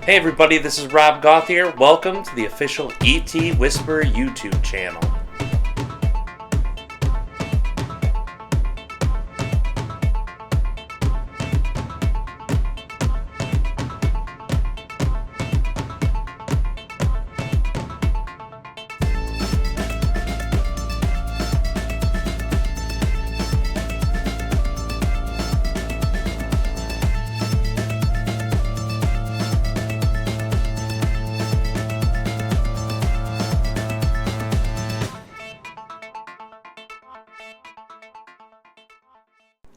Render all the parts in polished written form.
Hey everybody, this is Rob Gauthier. Welcome to the official ET Whisperer YouTube channel.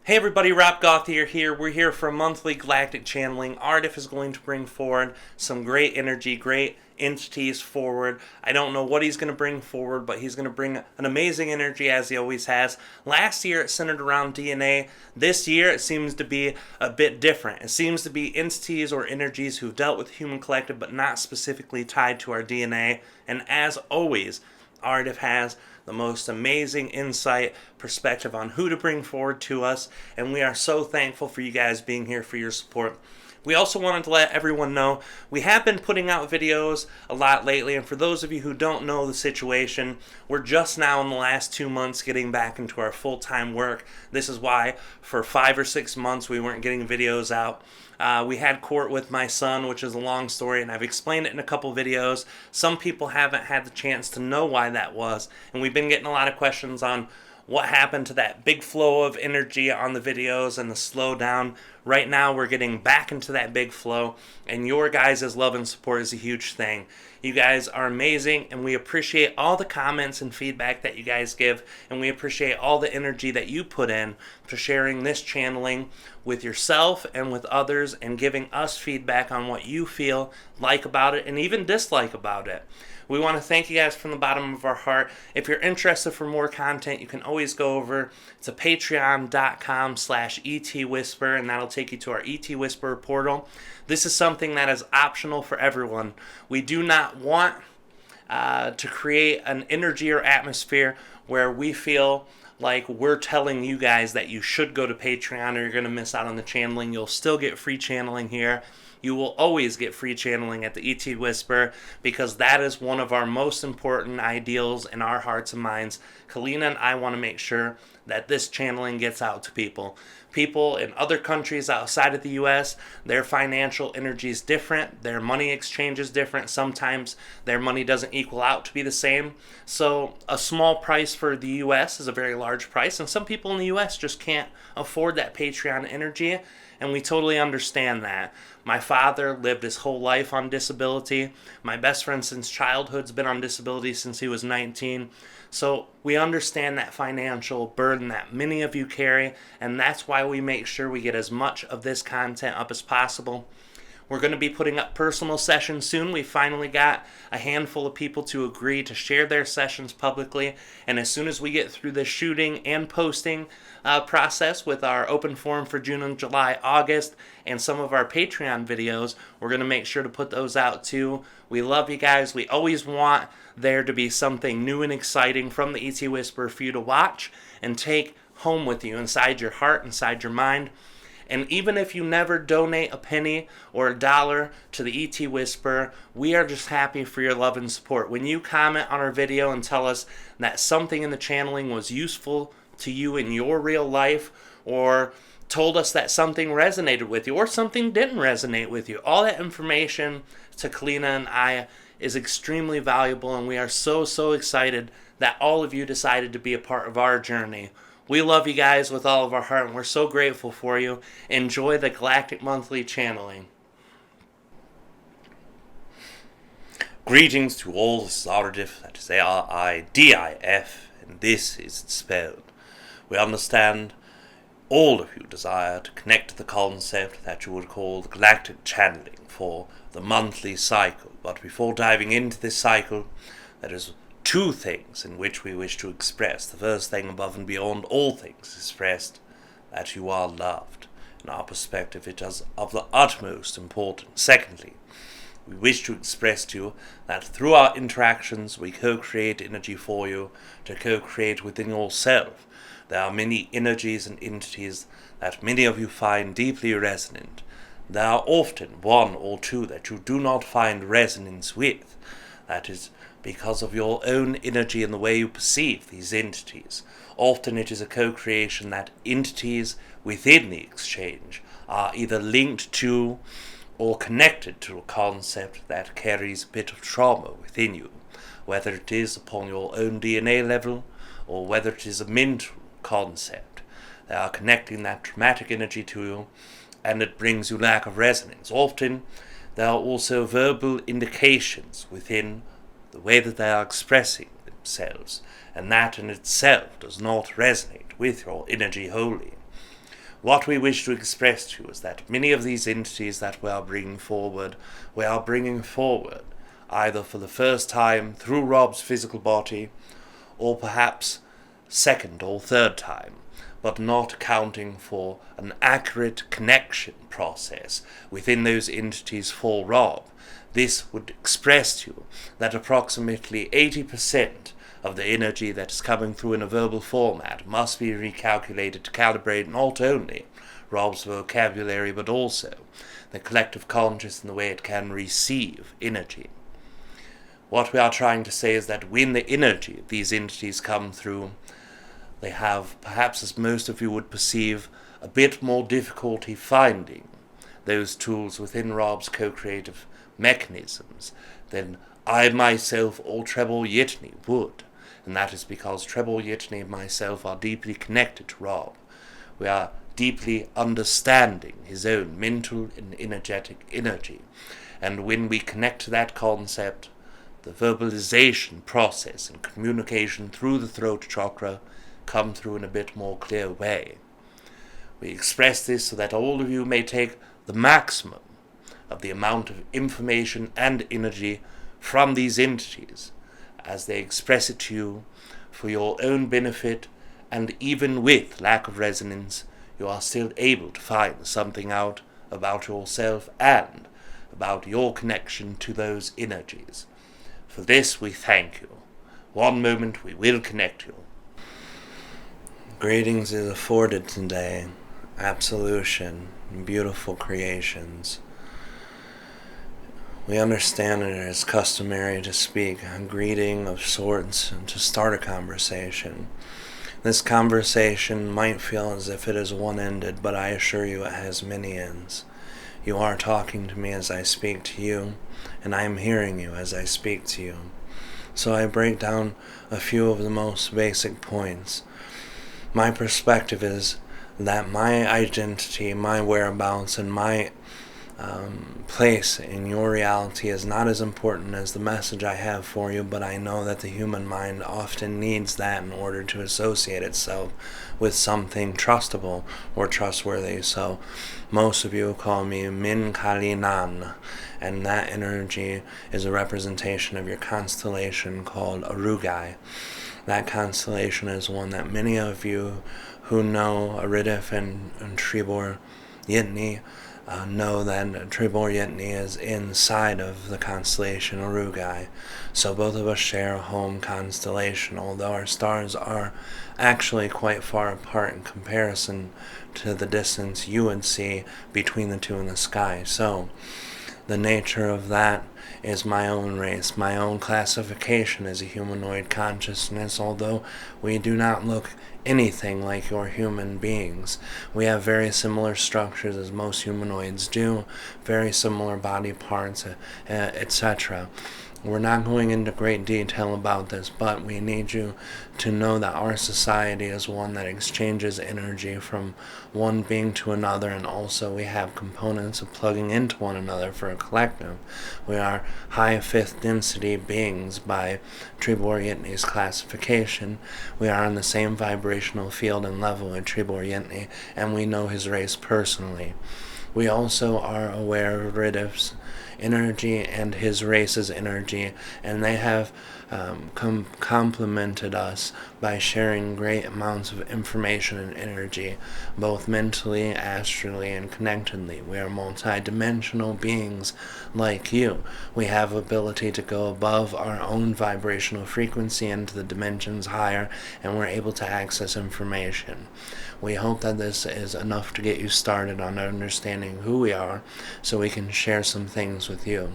Hey everybody, Rob Gauthier here. We're here for a monthly Galactic Channeling. Aridif is going to bring forward some great energy, great entities forward. I don't know what he's going to bring forward, but he's going to bring an amazing energy as he always has. Last year it centered around DNA. This year it seems to be a bit different. It seems to be entities or energies who've dealt with the human collective but not specifically tied to our DNA. And as always, Aridif has the most amazing insight, perspective on who to bring forward to us, and we are so thankful for you guys being here, for your support. We also wanted to let everyone know we have been putting out videos a lot lately, and for those of you who don't know the situation, we're just now in the last 2 months getting back into our full-time work. This is why for 5 or 6 months we weren't getting videos out. We had court with my son, which is a long story, and I've explained it in a couple videos. Some people haven't had the chance to know why that was, and we've been getting a lot of questions on what happened to that big flow of energy on the videos and the slowdown. Right now we're getting back into that big flow, and your guys' love and support is a huge thing. You guys are amazing, and we appreciate all the comments and feedback that you guys give, and we appreciate all the energy that you put in to sharing this channeling with yourself and with others, and giving us feedback on what you feel like about it and even dislike about it. We want to thank you guys from the bottom of our heart. If you're interested for more content, you can always go over to patreon.com/ETWhisper, and that'll take you to our ET Whisperer portal. This is something that is optional for everyone. We do not want to create an energy or atmosphere where we feel like we're telling you guys that you should go to Patreon or you're going to miss out on the channeling. You'll still get free channeling here. You will always get free channeling at the ET Whisper, because that is one of our most important ideals in our hearts and minds. Kalina and I want to make sure that this channeling gets out to people. People in other countries outside of the U.S., their financial energy is different. Their money exchange is different. Sometimes their money doesn't equal out to be the same. So a small price for the U.S. is a very large price, and some people in the U.S. just can't afford that Patreon energy, and we totally understand that. My father lived his whole life on disability. My best friend since childhood's been on disability since he was 19. So we understand that financial burden that many of you carry, and that's why we make sure we get as much of this content up as possible. We're going to be putting up personal sessions soon. We finally got a handful of people to agree to share their sessions publicly, and as soon as we get through the shooting and posting process with our open forum for June and July, August, and some of our Patreon videos, we're going to make sure to put those out too. We love you guys. We always want there to be something new and exciting from the ET Whisperer for you to watch and take home with you inside your heart, inside your mind. And even if you never donate a penny or a dollar to the ET Whisperer, we are just happy for your love and support. When you comment on our video and tell us that something in the channeling was useful to you in your real life, or told us that something resonated with you or something didn't resonate with you, all that information to Kalina and I is extremely valuable, and we are so excited that all of you decided to be a part of our journey. We love you guys with all of our heart, and we're so grateful for you. Enjoy the Galactic Monthly Channeling. Greetings to all, this is Aridif, that is A-R-I-D-I-F, and this is it spelled. We understand all of you desire to connect to the concept that you would call the Galactic Channeling for the monthly cycle, but before diving into this cycle, there is two things in which we wish to express. The first thing, above and beyond all things, expressed that you are loved. In our perspective, it is of the utmost importance. Secondly, we wish to express to you that through our interactions we co-create energy for you to co-create within yourself. There are many energies and entities that many of you find deeply resonant. There are often one or two that you do not find resonance with. That is because of your own energy and the way you perceive these entities. Often it is a co-creation that entities within the exchange are either linked to or connected to a concept that carries a bit of trauma within you, whether it is upon your own DNA level or whether it is a mental concept. They are connecting that traumatic energy to you, and it brings you lack of resonance. Often there are also verbal indications within the way that they are expressing themselves, and that in itself does not resonate with your energy wholly. What we wish to express to you is that many of these entities that we are bringing forward either for the first time through Rob's physical body, or perhaps second or third time, but not accounting for an accurate connection process within those entities for Rob. This would express to you that approximately 80% of the energy that is coming through in a verbal format must be recalculated to calibrate not only Rob's vocabulary but also the collective conscious and the way it can receive energy. What we are trying to say is that when the energy of these entities come through, they have, perhaps as most of you would perceive, a bit more difficulty finding those tools within Rob's co-creative mechanisms than I myself or Treb Bor Yit NE would. And that is because Treb Bor Yit NE and myself are deeply connected to Rob. We are deeply understanding his own mental and energetic energy. And when we connect to that concept, the verbalization process and communication through the throat chakra come through in a bit more clear way. We express this so that all of you may take the maximum of the amount of information and energy from these entities as they express it to you for your own benefit, and even with lack of resonance, you are still able to find something out about yourself and about your connection to those energies. For this we thank you. One moment we will connect you. Greetings is afforded today. Absolution, beautiful creations. We understand it is customary to speak a greeting of sorts and to start a conversation. This conversation might feel as if it is one-ended, but I assure you it has many ends. You are talking to me as I speak to you, and I am hearing you as I speak to you. So I break down a few of the most basic points. My perspective is that my identity, my whereabouts, and my place in your reality is not as important as the message I have for you, but I know that the human mind often needs that in order to associate itself with something trustable or trustworthy. So most of you call me Menkalinan, and that energy is a representation of your constellation called Arugai. That constellation is one that many of you who know Aridif and Treb Bor Yit NE know that Treb Bor Yit NE is inside of the constellation Arugai. So both of us share a home constellation, although our stars are actually quite far apart in comparison to the distance you would see between the two in the sky. So the nature of that is my own race, my own classification as a humanoid consciousness, although we do not look anything like your human beings. We have very similar structures as most humanoids do, very similar body parts, etc. We're not going into great detail about this, but we need you to know that our society is one that exchanges energy from one being to another, and also we have components of plugging into one another for a collective. We are high fifth density beings by Treb Bor Yit NE's classification. We are on the same vibrational field and level with Treb Bor Yit NE, and we know his race personally. We also are aware of Aridif's energy and his race's energy, and they have complemented us by sharing great amounts of information and energy, both mentally, astrally, and connectedly. We are multi-dimensional beings like you. We have ability to go above our own vibrational frequency into the dimensions higher, and we're able to access information. We hope that this is enough to get you started on understanding who we are, so we can share some things with you.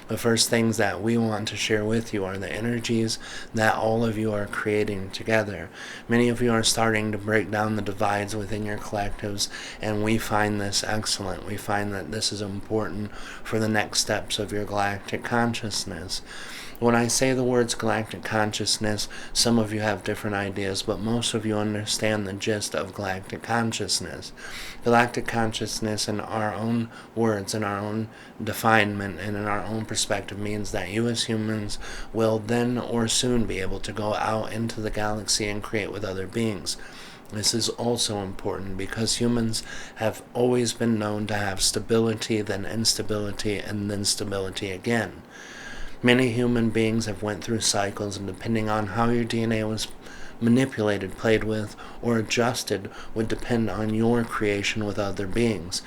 The first things that we want to share with you are the energies that all of you are creating together. Many of you are starting to break down the divides within your collectives, and we find this excellent. We find that this is important for the next steps of your galactic consciousness. When I say the words galactic consciousness, some of you have different ideas, but most of you understand the gist of galactic consciousness. Galactic consciousness, in our own words, in our own definement, and in our own perspective, means that you as humans will then or soon be able to go out into the galaxy and create with other beings. This is also important because humans have always been known to have stability, then instability, and then stability again. Many human beings have went through cycles, and depending on how your DNA was manipulated, played with, or adjusted would depend on your creation with other beings.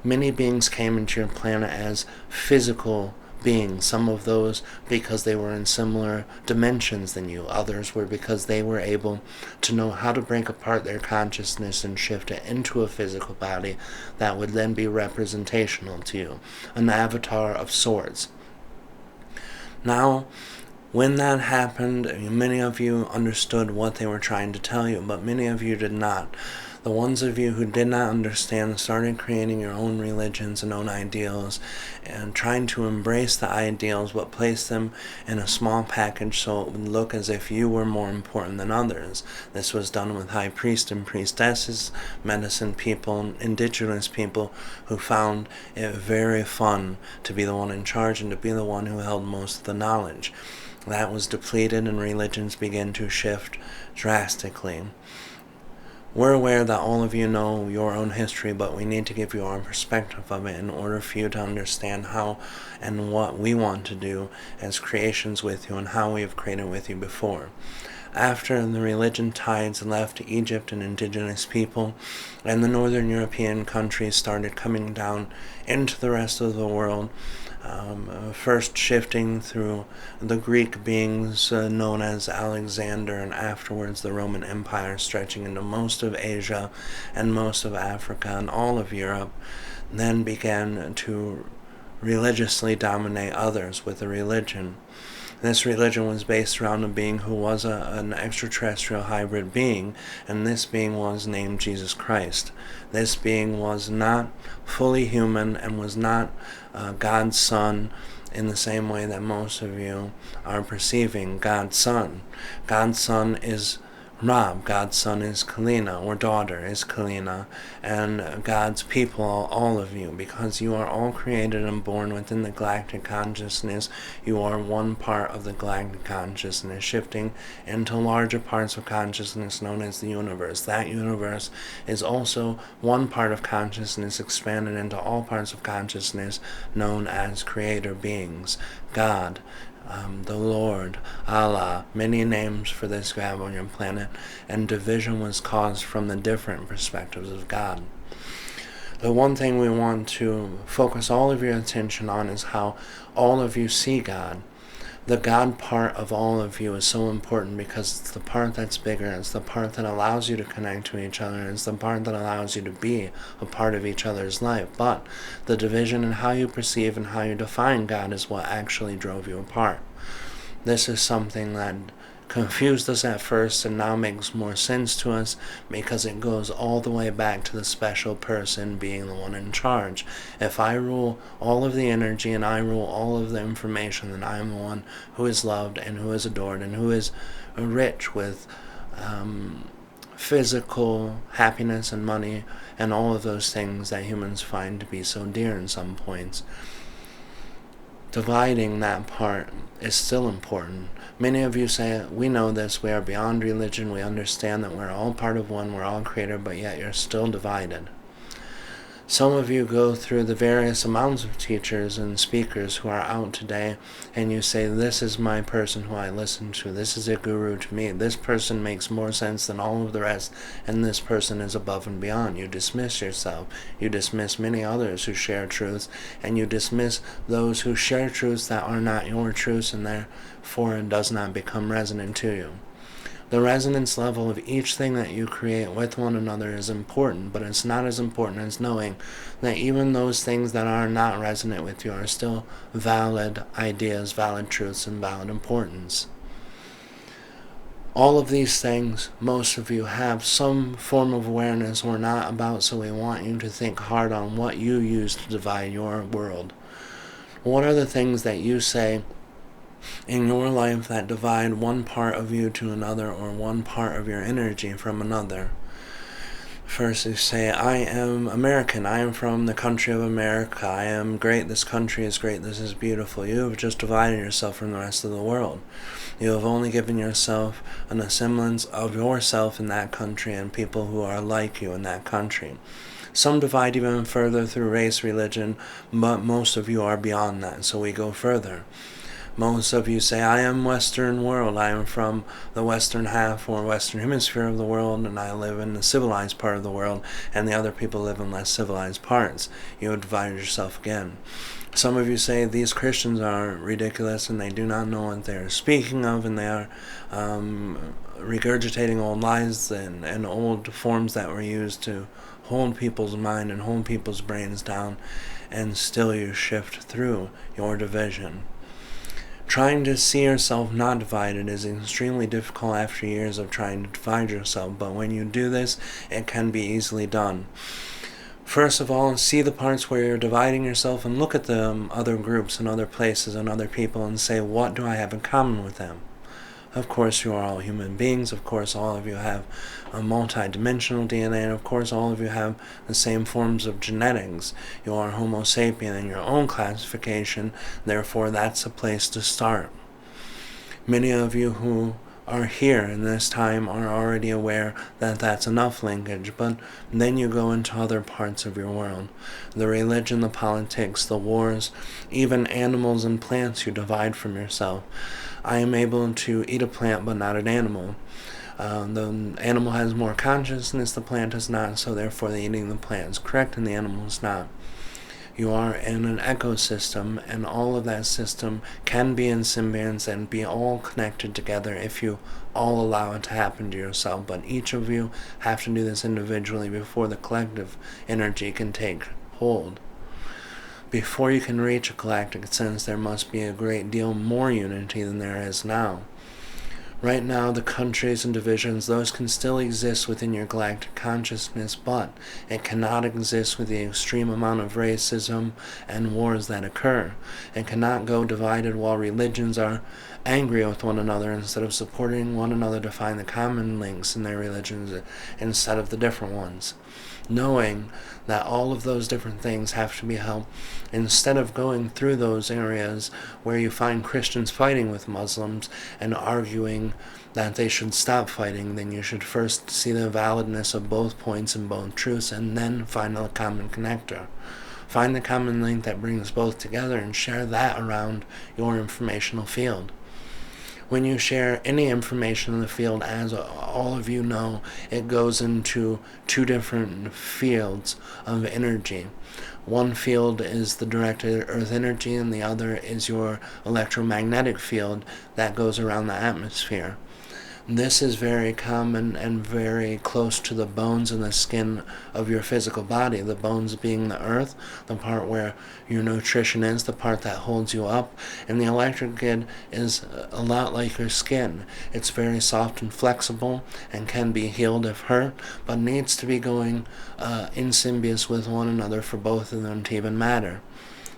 Many beings came into your planet as physical beings, some of those because they were in similar dimensions than you. Others were because they were able to know how to break apart their consciousness and shift it into a physical body that would then be representational to you, an avatar of sorts. Now, when that happened, many of you understood what they were trying to tell you, but many of you did not. The ones of you who did not understand started creating your own religions and own ideals and trying to embrace the ideals but place them in a small package so it would look as if you were more important than others. This was done with high priests and priestesses, medicine people, indigenous people who found it very fun to be the one in charge and to be the one who held most of the knowledge. That was depleted and religions began to shift drastically. We're aware that all of you know your own history, but we need to give you our perspective of it in order for you to understand how and what we want to do as creations with you and how we have created with you before. After the religion tides left Egypt and indigenous people, and the northern European countries started coming down into the rest of the world, first shifting through the Greek beings known as Alexander, and afterwards the Roman Empire, stretching into most of Asia and most of Africa and all of Europe, then began to religiously dominate others with a religion. This religion was based around a being who was an extraterrestrial hybrid being, and this being was named Jesus Christ. This being was not fully human and was not God's Son in the same way that most of you are perceiving God's Son. God's Son is Rob, God's son is Kalina, or daughter is Kalina, and God's people, all of you, because you are all created and born within the galactic consciousness. You are one part of the galactic consciousness, shifting into larger parts of consciousness known as the universe. That universe is also one part of consciousness expanded into all parts of consciousness known as creator beings, God, the Lord, Allah, many names for this God on your planet, and division was caused from the different perspectives of God. The one thing we want to focus all of your attention on is how all of you see God. The God part of all of you is so important because it's the part that's bigger, it's the part that allows you to connect to each other, it's the part that allows you to be a part of each other's life. But the division in how you perceive and how you define God is what actually drove you apart. This is something that confused us at first and now makes more sense to us because it goes all the way back to the special person being the one in charge. If I rule all of the energy and I rule all of the information, then I am the one who is loved and who is adored and who is rich with physical happiness and money and all of those things that humans find to be so dear in some points. Dividing that part is still important. Many of you say, we know this, we are beyond religion, we understand that we're all part of one, we're all creator, but yet you're still divided. Some of you go through the various amounts of teachers and speakers who are out today, and you say, this is my person who I listen to. This is a guru to me. This person makes more sense than all of the rest, and this person is above and beyond. You dismiss yourself. You dismiss many others who share truths, and you dismiss those who share truths that are not your truths, and therefore it does not become resonant to you. The resonance level of each thing that you create with one another is important, but it's not as important as knowing that even those things that are not resonant with you are still valid ideas, valid truths, and valid importance. All of these things, most of you have some form of awareness or not about, so we want you to think hard on what you use to divide your world. What are the things that you say in your life that divide one part of you to another, or one part of your energy from another? First you say, I am American, I am from the country of America, I am great, this country is great, this is beautiful. You have just divided yourself from the rest of the world. You have only given yourself an semblance of yourself in that country and people who are like you in that country. Some divide even further through race, religion, but most of you are beyond that, so we go further. Most of you say, I am Western world, I am from the western half or western hemisphere of the world, and I live in the civilized part of the world, and the other people live in less civilized parts. You have divided yourself again. Some of you say these Christians are ridiculous and they do not know what they are speaking of, and they are regurgitating old lies and old forms that were used to hold people's mind and hold people's brains down, and still you shift through your division. Trying to see yourself not divided is extremely difficult after years of trying to divide yourself, but when you do this, it can be easily done. First of all, see the parts where you're dividing yourself and look at the other groups and other places and other people and say, what do I have in common with them? Of course, you are all human beings. Of course, all of you have a multi-dimensional DNA, and of course, all of you have the same forms of genetics. You are Homo sapien in your own classification, therefore that's a place to start. Many of you who are here in this time are already aware that that's enough linkage, but then you go into other parts of your world. The religion, the politics, the wars, even animals and plants you divide from yourself. I am able to eat a plant but not an animal. The animal has more consciousness, the plant does not, so therefore the eating the plant is correct and the animal is not. You are in an ecosystem, and all of that system can be in symbiance and be all connected together if you all allow it to happen to yourself. But each of you have to do this individually before the collective energy can take hold. Before you can reach a galactic sense, there must be a great deal more unity than there is now. Right now, the countries and divisions, those can still exist within your galactic consciousness, but it cannot exist with the extreme amount of racism and wars that occur. It cannot go divided while religions are angry with one another instead of supporting one another to find the common links in their religions instead of the different ones. Knowing that all of those different things have to be held, instead of going through those areas where you find Christians fighting with Muslims and arguing that they should stop fighting, then you should first see the validness of both points and both truths, and then find a common connector. Find the common link that brings both together and share that around your informational field. When you share any information in the field, as all of you know, it goes into two different fields of energy. One field is the directed earth energy, and the other is your electromagnetic field that goes around the atmosphere. This is very common and very close to the bones and the skin of your physical body. The bones being the earth, the part where your nutrition is, the part that holds you up. And the electric grid is a lot like your skin. It's very soft and flexible and can be healed if hurt, but needs to be going in symbiose with one another for both of them to even matter.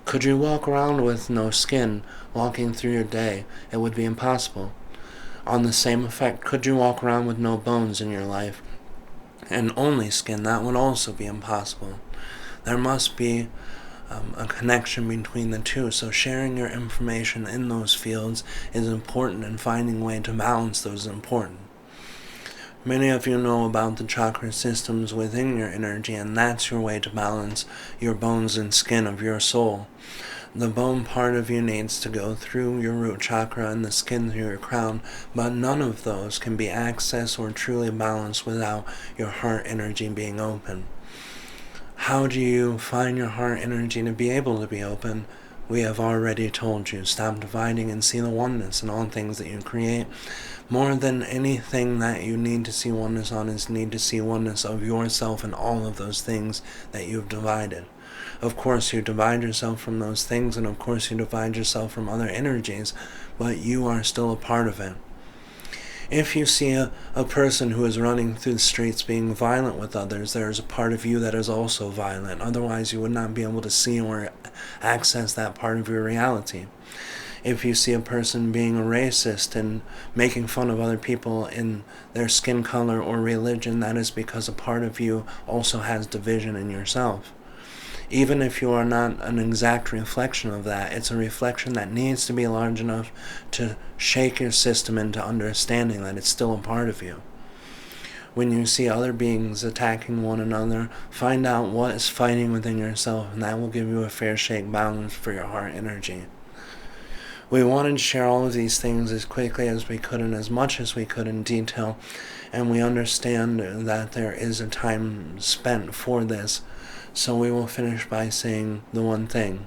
Could you walk around with no skin walking through your day? It would be impossible. On the same effect, could you walk around with no bones in your life and only skin? That would also be impossible. There must be a connection between the two, so sharing your information in those fields is important, and finding a way to balance those is important. Many of you know about the chakra systems within your energy, and that's your way to balance your bones and skin of your soul. The bone part of you needs to go through your root chakra and the skin through your crown, but none of those can be accessed or truly balanced without your heart energy being open. How do you find your heart energy to be able to be open? We have already told you. Stop dividing and see the oneness in all things that you create. More than anything that you need to see oneness on is need to see oneness of yourself and all of those things that you've divided. Of course, you divide yourself from those things, and of course you divide yourself from other energies, but you are still a part of it. If you see a person who is running through the streets being violent with others, there is a part of you that is also violent. Otherwise, you would not be able to see or access that part of your reality. If you see a person being a racist and making fun of other people in their skin color or religion, that is because a part of you also has division in yourself. Even if you are not an exact reflection of that, it's a reflection that needs to be large enough to shake your system into understanding that it's still a part of you. When you see other beings attacking one another, find out what is fighting within yourself, and that will give you a fair shake balance for your heart energy. We wanted to share all of these things as quickly as we could and as much as we could in detail, and we understand that there is a time spent for this. So we will finish by saying the one thing.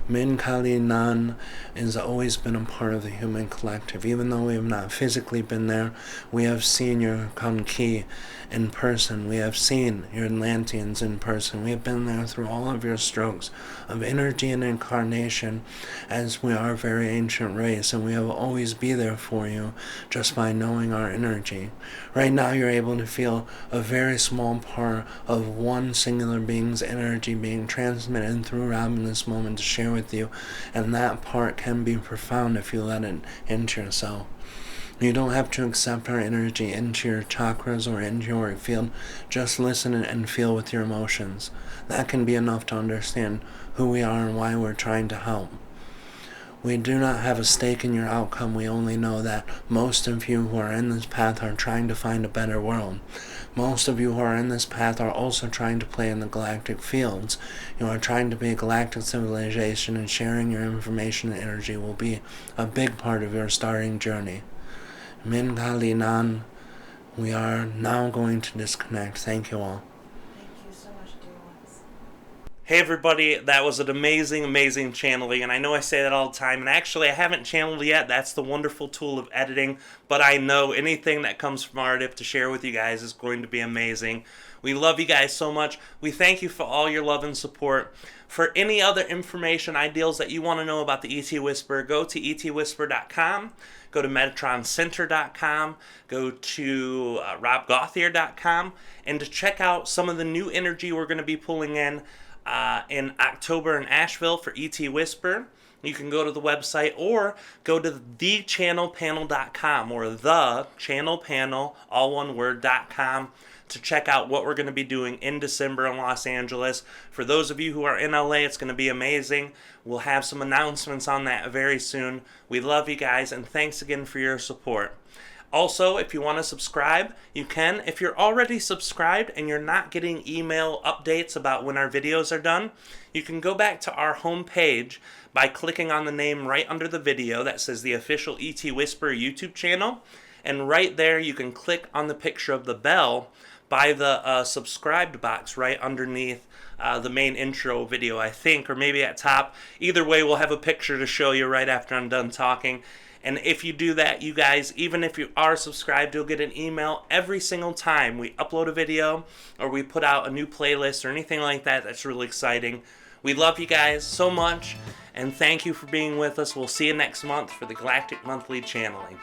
Menkalinan has always been a part of the human collective. Even though we have not physically been there, we have seen your Khen in person. We have seen your Atlanteans in person. We have been there through all of your strokes of energy and incarnation, as we are a very ancient race, and we will always be there for you just by knowing our energy. Right now you're able to feel a very small part of one singular being's energy being transmitted through Rob in this moment to share with you, and that part can be profound if you let it into yourself. You don't have to accept our energy into your chakras or into your field. Just listen and feel with your emotions. That can be enough to understand who we are and why we're trying to help. We do not have a stake in your outcome. We only know that most of you who are in this path are trying to find a better world. Most of you who are in this path are also trying to play in the galactic fields. You are trying to be a galactic civilization, and sharing your information and energy will be a big part of your starting journey. Menkalinan, we are now going to disconnect. Thank you all. Thank you so much, dear ones. Hey everybody, that was an amazing channeling, and I know I say that all the time, and actually I haven't channeled yet. That's the wonderful tool of editing, but I know anything that comes from Aridif to share with you guys is going to be amazing. We love you guys so much. We thank you for all your love and support. For any other information, ideals that you want to know about the ET Whisperer, go to etwhisper.com, go to metatroncenter.com, go to robgauthier.com, and to check out some of the new energy we're going to be pulling in October in Asheville for ET Whisper. You can go to the website or go to thechannelpanel.com or thechannelpanel, all one word, .com to check out what we're going to be doing in December in Los Angeles. For those of you who are in LA, it's going to be amazing. We'll have some announcements on that very soon. We love you guys, and thanks again for your support. Also, if you want to subscribe, you can. If you're already subscribed and you're not getting email updates about when our videos are done, you can go back to our home page by clicking on the name right under the video that says the official ET Whisperer YouTube channel. And right there, you can click on the picture of the bell by the subscribed box right underneath the main intro video, I think, or maybe at top. Either way, we'll have a picture to show you right after I'm done talking. And if you do that, you guys, even if you are subscribed, you'll get an email every single time we upload a video or we put out a new playlist or anything like that. That's really exciting. We love you guys so much, and thank you for being with us. We'll see you next month for the Galactic Monthly Channeling.